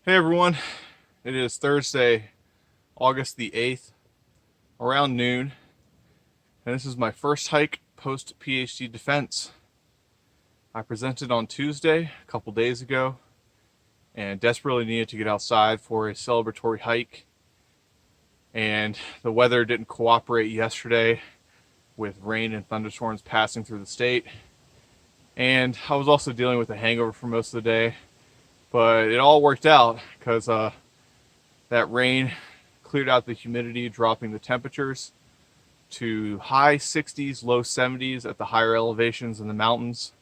Hey everyone, it is Thursday, August the 8th, around noon, and this is my first hike post-PhD defense. I presented on Tuesday, a couple days ago, and desperately needed to get outside for a celebratory hike, and the weather didn't cooperate yesterday with rain and thunderstorms passing through the state, and I was also dealing with a hangover for most of the day. But it all worked out because that rain cleared out the humidity, dropping the temperatures to high 60s, low 70s at the higher elevations in the mountains,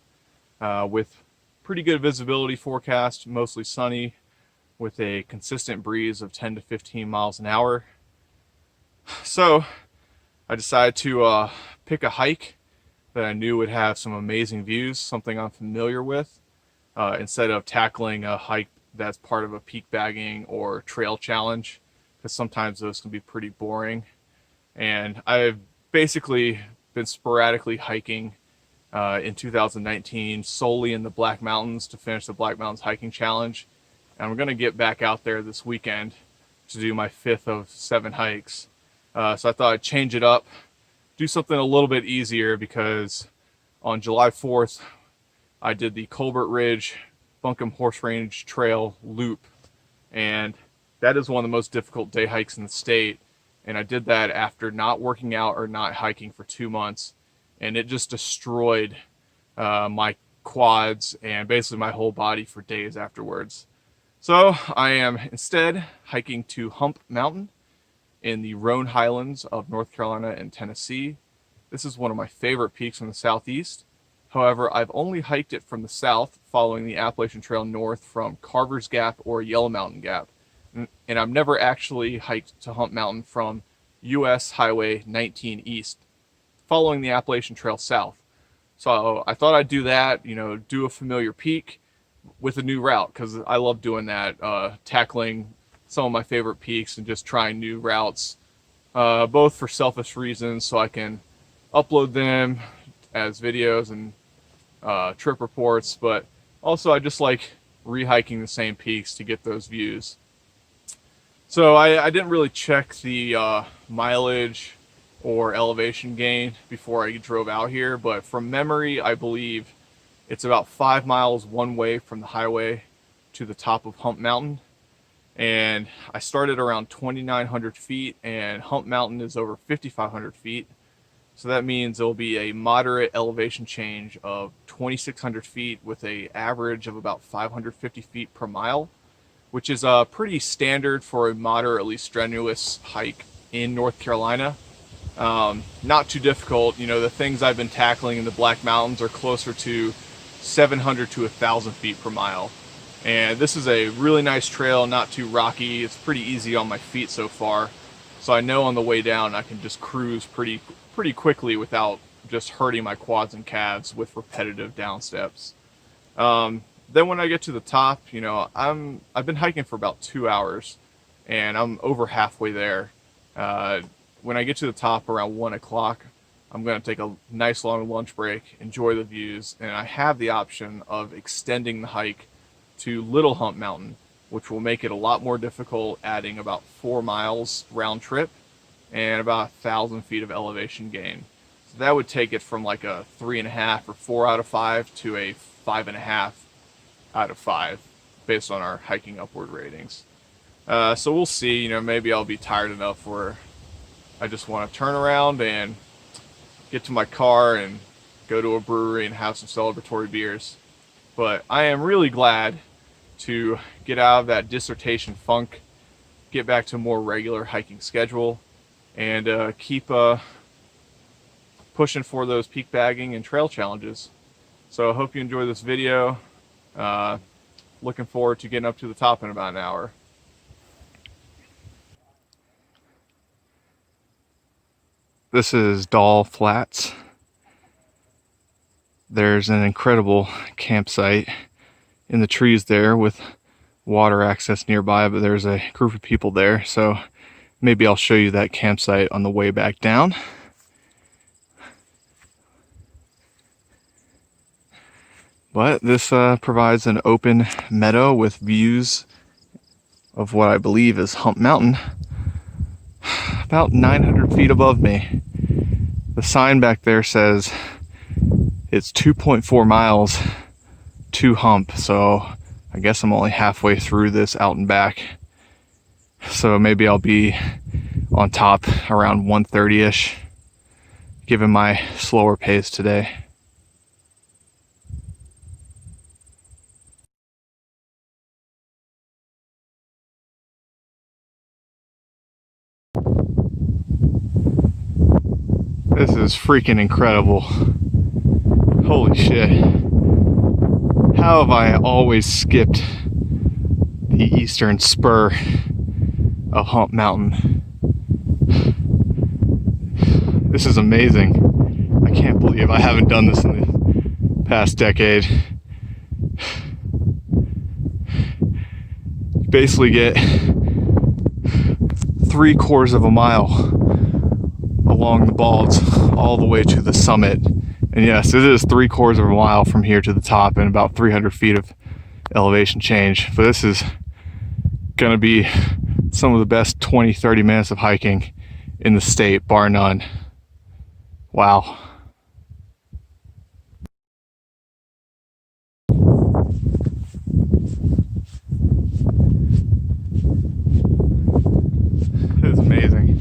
with pretty good visibility forecast, mostly sunny, with a consistent breeze of 10 to 15 miles an hour. So I decided to pick a hike that I knew would have some amazing views, something I'm familiar with. Instead of tackling a hike that's part of a peak bagging or trail challenge, because sometimes those can be pretty boring. And I've basically been sporadically hiking in 2019 solely in the Black Mountains to finish the Black Mountains hiking challenge. And I'm going to get back out there this weekend to do my 5th of 7 hikes. So I thought I'd change it up, do something a little bit easier, because on July 4th, I did the Colbert Ridge Buncombe Horse Range Trail loop, and that is one of the most difficult day hikes in the state. And I did that after not working out or not hiking for 2 months, and it just destroyed my quads and basically my whole body for days afterwards. So I am instead hiking to Hump Mountain in the Roan Highlands of North Carolina and Tennessee. This is one of my favorite peaks in the southeast. However, I've only hiked it from the south, following the Appalachian Trail north from Carvers Gap or Yellow Mountain Gap. And I've never actually hiked to Hump Mountain from US Highway 19 east, following the Appalachian Trail south. So I thought I'd do that, do a familiar peak with a new route, because I love doing that, tackling some of my favorite peaks and just trying new routes, both for selfish reasons so I can upload them as videos and trip reports, but also I just like rehiking the same peaks to get those views. So I didn't really check the mileage or elevation gain before I drove out here, but from memory, I believe it's about 5 miles one way from the highway to the top of Hump Mountain. And I started around 2,900 feet, and Hump Mountain is over 5,500 feet. So that means it'll be a moderate elevation change of 2,600 feet with an average of about 550 feet per mile, which is pretty standard for a moderately strenuous hike in North Carolina. Not too difficult. The things I've been tackling in the Black Mountains are closer to 700 to 1,000 feet per mile. And this is a really nice trail, not too rocky. It's pretty easy on my feet so far. So I know on the way down I can just cruise pretty quickly without just hurting my quads and calves with repetitive down steps. Then when I get to the top, I've been hiking for about 2 hours, and I'm over halfway there. When I get to the top around 1 o'clock, I'm going to take a nice long lunch break, enjoy the views, and I have the option of extending the hike to Little Hump Mountain, which will make it a lot more difficult, adding about 4 miles round trip and about 1,000 feet of elevation gain. So that would take it from like a 3.5 or 4 out of 5 to a 5.5 out of 5, based on our hiking upward ratings. So we'll see. Maybe I'll be tired enough where I just want to turn around and get to my car and go to a brewery and have some celebratory beers. But I am really glad to get out of that dissertation funk, get back to a more regular hiking schedule, and keep pushing for those peak bagging and trail challenges. So I hope you enjoy this video. Looking forward to getting up to the top in about an hour. This is Doll Flats. There's an incredible campsite in the trees there with water access nearby, but there's a group of people there, so maybe I'll show you that campsite on the way back down. But this provides an open meadow with views of what I believe is Hump Mountain, about 900 feet above me. The sign back there says it's 2.4 miles to Hump, so I guess I'm only halfway through this out and back. So maybe I'll be on top around 1:30ish, given my slower pace today. This is freaking incredible. Holy shit. How have I always skipped the eastern spur of Hump Mountain? This is amazing. I can't believe I haven't done this in the past decade. You basically get 3/4 of a mile along the balls all the way to the summit. And yes, it is 3/4 of a mile from here to the top and about 300 feet of elevation change. But this is gonna be some of the best 20-30 minutes of hiking in the state, bar none. Wow. It is amazing.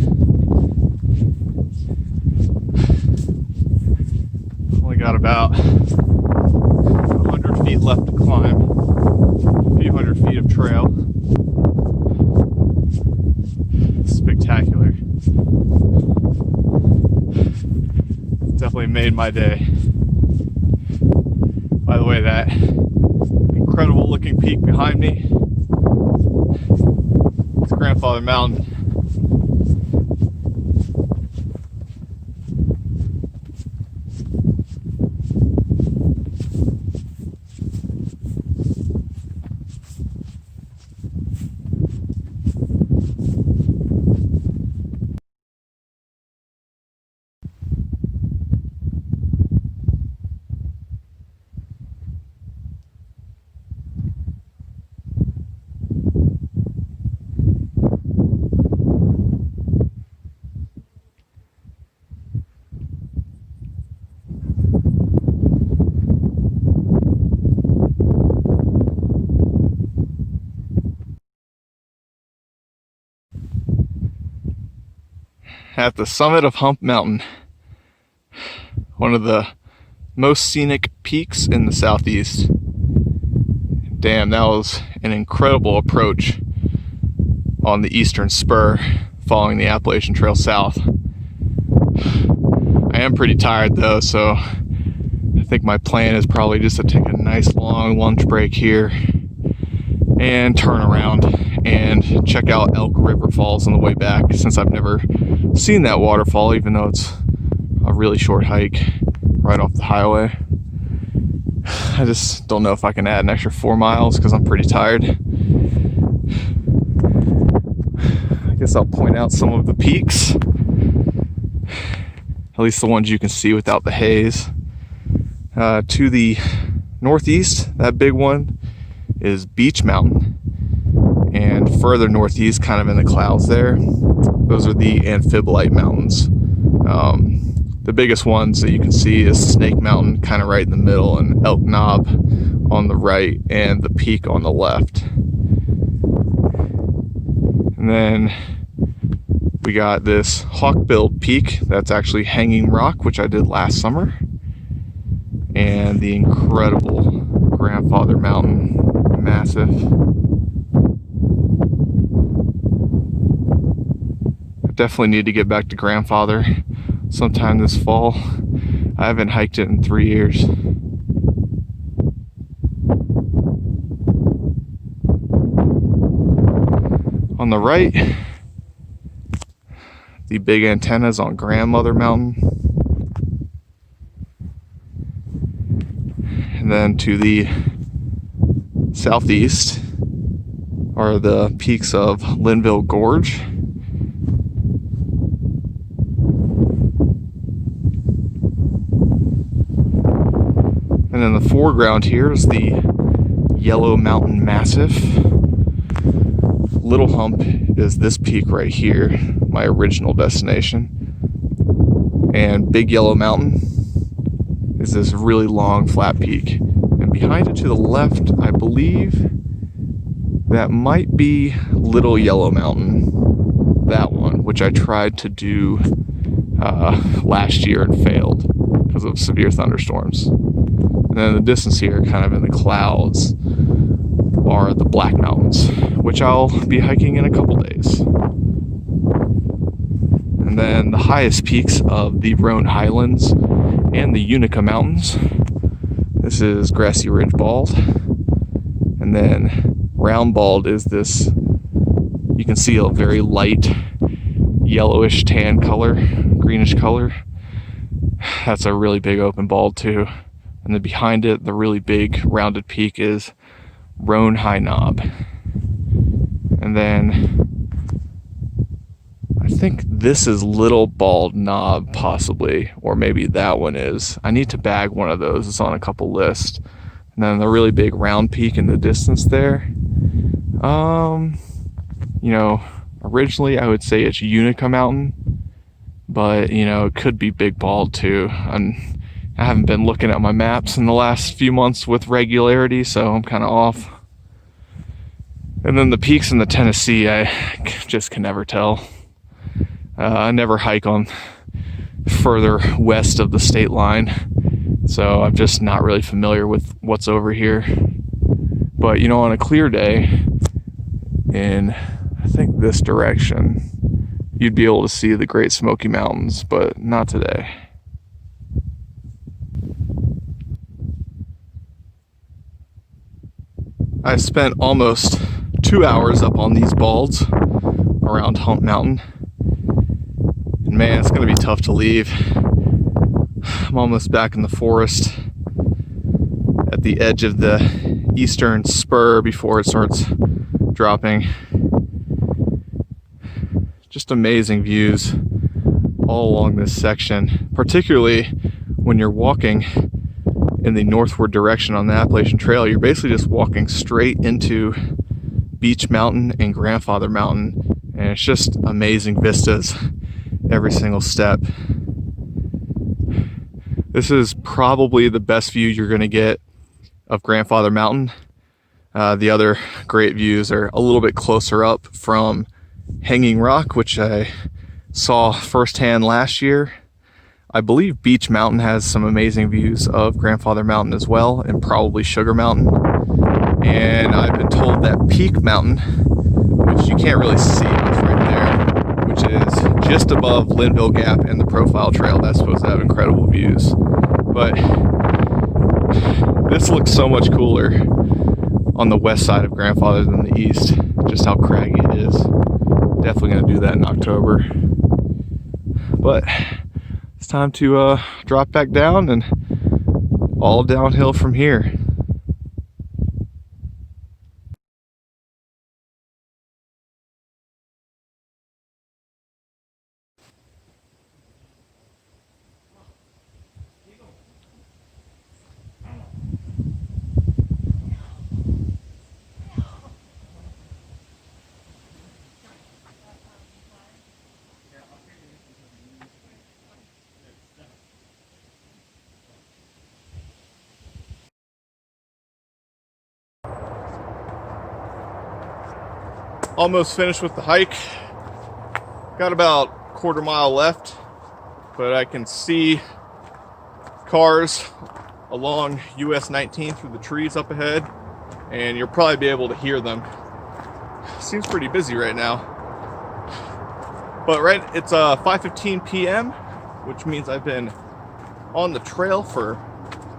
Only got about 100 feet left to climb, a few hundred feet of trail. Spectacular. Definitely made my day. By the way, that incredible looking peak behind me, it's Grandfather Mountain. At the summit of Hump Mountain, one of the most scenic peaks in the southeast. Damn, that was an incredible approach on the eastern spur following the Appalachian Trail south. I am pretty tired though, so I think my plan is probably just to take a nice long lunch break here and turn around and check out Elk River Falls on the way back, since I've never seen that waterfall, even though it's a really short hike right off the highway. I just don't know if I can add an extra 4 miles because I'm pretty tired. I guess I'll point out some of the peaks, at least the ones you can see without the haze. To the northeast, that big one is Beech Mountain, and further northeast, kind of in the clouds there, those are the Amphibolite Mountains. The biggest ones that you can see is Snake Mountain, kind of right in the middle, and Elk Knob on the right, and the peak on the left. And then we got this Hawk-billed peak that's actually Hanging Rock, which I did last summer, and the incredible Grandfather Mountain, massive. I definitely need to get back to Grandfather sometime this fall. I haven't hiked it in 3 years. On the right, the big antennas on Grandmother Mountain. And then to the southeast are the peaks of Linville Gorge. And in the foreground here is the Yellow Mountain Massif, Little Hump is this peak right here, my original destination. And Big Yellow Mountain is this really long flat peak. And behind it to the left, I believe that might be Little Yellow Mountain. That one, which I tried to do last year and failed because of severe thunderstorms. And then in the distance here, kind of in the clouds, are the Black Mountains, which I'll be hiking in a couple days. And then the highest peaks of the Roan Highlands and the Unaka Mountains. This is Grassy Ridge Bald. And then Round Bald is this, you can see a very light yellowish tan color, greenish color. That's a really big open bald too. And then behind it, the really big rounded peak is Roan High Knob. And then I think this is Little Bald Knob possibly, or maybe that one is. I need to bag one of those. It's on a couple lists. And then the really big round peak in the distance there. You know, originally I would say it's Unaka Mountain, but you know, it could be Big Bald too. And I haven't been looking at my maps in the last few months with regularity, so I'm kind of off. And then the peaks in the Tennessee, I just can never tell. I never hike on further west of the state line, so I'm just not really familiar with what's over here. But you know, on a clear day in, I think, this direction, you'd be able to see the Great Smoky Mountains, but not today. I spent almost 2 hours up on these balds around Hump Mountain. And man, it's gonna be tough to leave. I'm almost back in the forest at the edge of the eastern spur before it starts dropping. Just amazing views all along this section, particularly when you're walking in the northward direction on the Appalachian Trail. You're basically just walking straight into Beech Mountain and Grandfather Mountain, and it's just amazing vistas every single step. This is probably the best view you're going to get of Grandfather Mountain. The other great views are a little bit closer up from Hanging Rock, which I saw firsthand last year. I believe Beech Mountain has some amazing views of Grandfather Mountain as well, and probably Sugar Mountain. And I've been told that Peak Mountain, which you can't really see much right there, which is just above Linville Gap and the Profile Trail, that's supposed to have incredible views. But this looks so much cooler on the west side of Grandfather than the east, just how craggy it is. Definitely going to do that in October. But it's time to drop back down, and all downhill from here. Almost finished with the hike. Got about a quarter mile left, but I can see cars along US 19 through the trees up ahead, and you'll probably be able to hear them. Seems pretty busy right now. But it's 5:15 p.m., which means I've been on the trail for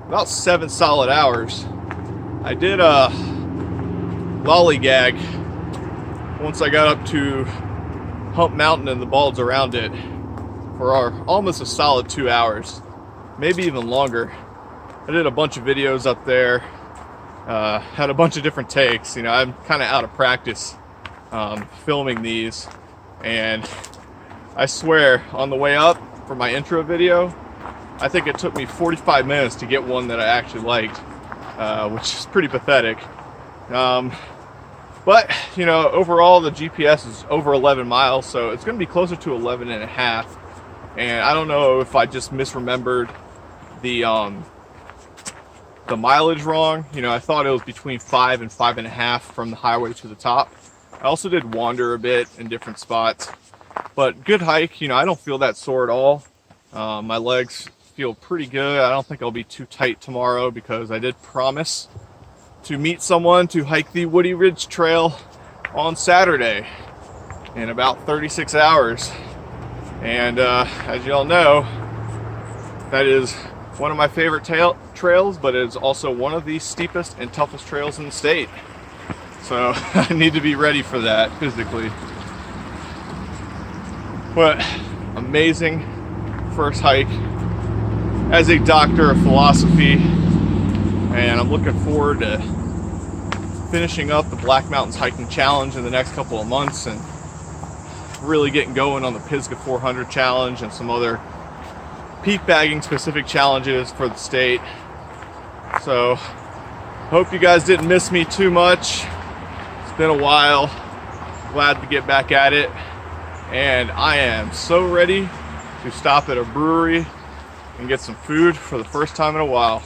about 7 solid hours. I did a lollygag once I got up to Hump Mountain and the balds around it for almost a solid 2 hours, maybe even longer. I did a bunch of videos up there, had a bunch of different takes. You know, I'm kind of out of practice filming these, and I swear on the way up for my intro video, I think it took me 45 minutes to get one that I actually liked, which is pretty pathetic. But, you know, overall the GPS is over 11 miles, so it's going to be closer to 11 and a half. And I don't know if I just misremembered the mileage wrong. You know, I thought it was between 5 and 5.5 from the highway to the top. I also did wander a bit in different spots, but good hike. You know, I don't feel that sore at all. My legs feel pretty good. I don't think I'll be too tight tomorrow because I did promise to meet someone to hike the Woody Ridge Trail on Saturday in about 36 hours. And as you all know, that is one of my favorite trails, but it is also one of the steepest and toughest trails in the state. So I need to be ready for that physically. But amazing first hike as a doctor of philosophy, and I'm looking forward to finishing up the Black Mountains Hiking Challenge in the next couple of months and really getting going on the Pisgah 400 Challenge and some other peak bagging specific challenges for the state. So hope you guys didn't miss me too much. It's been a while. Glad to get back at it, and I am so ready to stop at a brewery and get some food for the first time in a while.